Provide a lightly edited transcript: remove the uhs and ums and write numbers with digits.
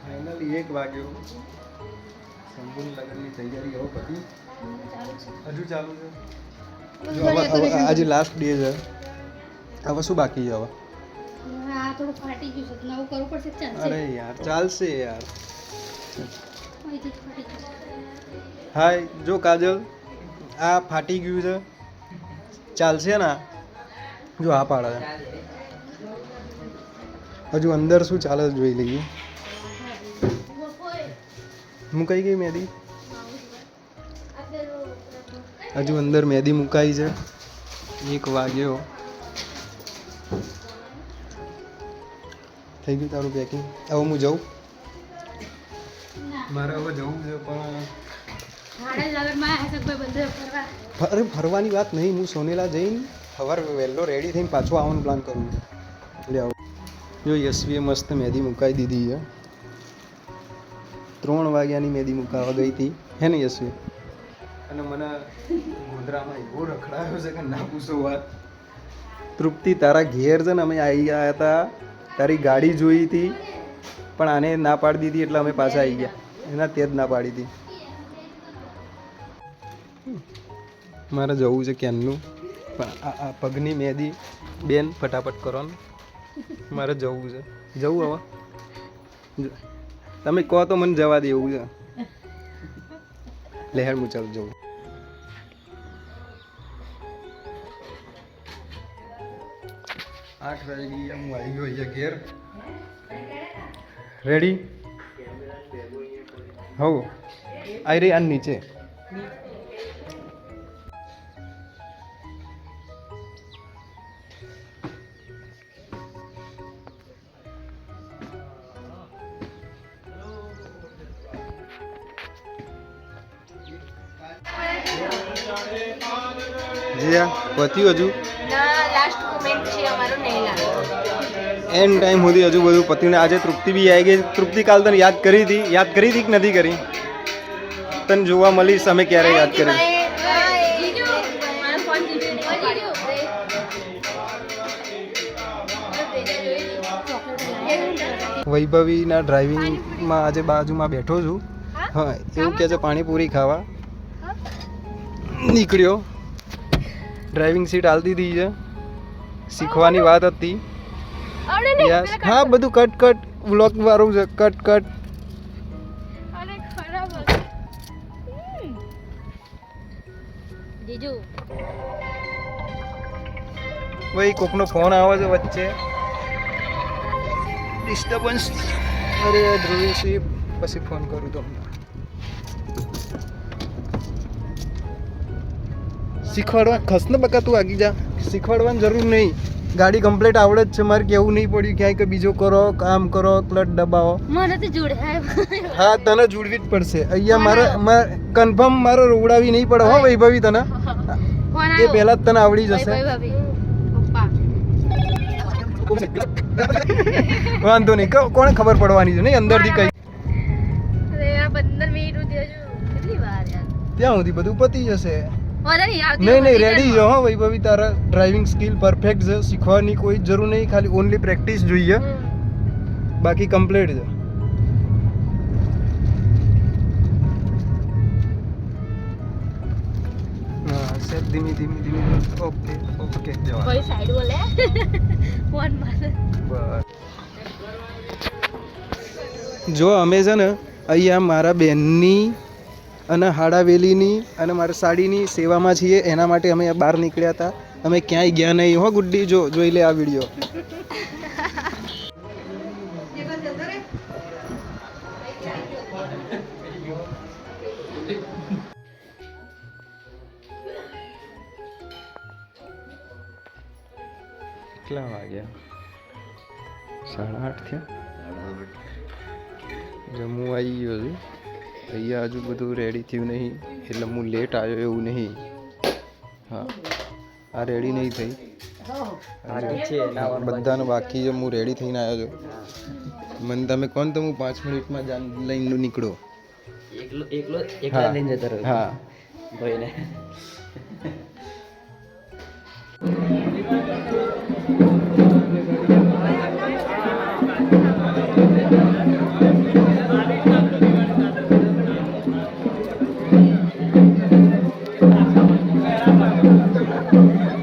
Finally 1 વાગ્યો. સંપૂર્ણ લગ્નની તૈયારી હવે પતી હજુ ચાલુ છે. આજે લાસ્ટ ડે છે. હવે શું બાકી છે હવે? હા થોડું ફાટી ગયું છે નવું કરવું પડશે. ચાલશે અરે યાર ચાલશે યાર. હાય જો કાજલ આ ફાટી ગયું છે ચાલશે ને? જો આ પાડે હજુ અંદર શું ચાલે જોઈ લઈએ. મુકાઈ ગઈ મહેંદી? હજુ અંદર મહેંદી મુકાઈ છે. 1 વાગ્યો. થઈ ગયું તારું પેકિંગ? હવે હું જાઉં? મારે હવે જવું છે પણ અરે ફરવાની વાત નહીં. હું સોનેલા જઈને સવારે વહેલો રેડી થઈને પાછો આવવાનો પ્લાન કરું છું. એટલે આવું જો યશવીએ મસ્ત મહેંદી મુકાઈ દીધી છે. 3 વાગ્યાની મહેંદી મુકાવા ગઈ હતી હે ને યશવી? અને મને ગોધરામાં એવો રખડાયો છે કે ના પૂછો વાત. તૃપ્તિ તારા ઘેર છે ને અમે આવી ગયા હતા. તારી ગાડી જોઈ હતી પણ આને ના પાડી દીધી એટલે અમે પાછા આવી ગયા. એના તે જ ના પાડી હતી. મારે જવું છે ક્યાંનું પણ આ પગની મહેંદી બેન ફટાફટ કરો ને. મારે જવું છે. જવું હવે તમે કહો તો મને જવા દે એવું છે. લહેર હું ચાલ જવું. આઠ વાગી હું આવી ગયો અહીંયા ઘેર. રેડી? હો આઈ રહી આ નીચે. જીયા પત્યું હજુ? લાસ્ટ મોમેન્ટ છે અમારો નહીં લાગે. એન્ડ ટાઈમ સુધી હજુ બધું પત્યું ને. આજે તૃપ્તિ બી આવી ગઈ. તૃપ્તિ કાલ તને યાદ કરી હતી કે નથી કરી? તને જોવા મળીશ અમે ક્યારે યાદ કરી. વૈભવીના ડ્રાઇવિંગમાં આજે બાજુમાં બેઠો છું. હા એવું કહે છે પાણીપુરી ખાવા નીકળ્યો. ડ્રાઇવિંગ સીટ આલતી હતી છે. શીખવાની વાત હતી. હા બધું કટ વ્લોગ વાળું છે. કટ ભાઈ કોકનો ફોન આવે છે વચ્ચે. ડિસ્ટર્બન્સ. અરે ધ્રુવીસી પછી ફોન કરું તમને. શીખવાડવા ખસને બકા તું આગી જા. શીખવાડવાની જરૂર નહીં. ગાડી કમ્પ્લીટ આવડે જ છે. મારે કેવું નહીં પડ્યું ક્યાંય કે બીજો કરો કામ કરો ક્લચ દબાવો. મને તો જોડે હા તને જોડવી જ પડશે. અહીંયા મારે કન્ફર્મ મારે રોવડાવી નહીં પડે હો વૈભવી તને. એ પહેલા જ તને આવડી જશે. વાંધો નહીં. કોને ખબર પડવાની છે નહીં અંદરથી કઈ. ત્યાં સુધી બધું પતી જશે. નહીં રેડી છે હો વૈભવી. તારા ડ્રાઇવિંગ સ્કિલ પરફેક્ટ છે. શીખવાની કોઈ જરૂર નહીં. ખાલી ઓનલી પ્રેક્ટિસ જોઈએ. બાકી કમ્પ્લીટ છે. હા સેટ ધીમી. ઓકે જવા. કોઈ સાઈડ બોલે ફોન મારે. બસ જો અમે છે ને અહીંયા મારા બેનની અને હાડાવેલીની અને મારા સાડીની સેવામાં છીએ. એના માટે અમે બહાર નીકળ્યા હતા. અમે ક્યાંય ગયા નહીં હો ગુડ્ડી. જોઈ લે આ વિડીયો. કેટલા વાગ્યા? 8:30 થયા. જમવું આવી ગયો છું. અહીંયા હજુ બધું રેડી થયું નહીં એટલે હું લેટ આવ્યો એવું નહીં. હા આ રેડી નહીં થઈ. બધાને બાકી છે. હું રેડી થઈને આવ્યો છું. મને તમે કોણ તો હું 5 મિનિટમાં લઈને નીકળો. હા હા ભાઈને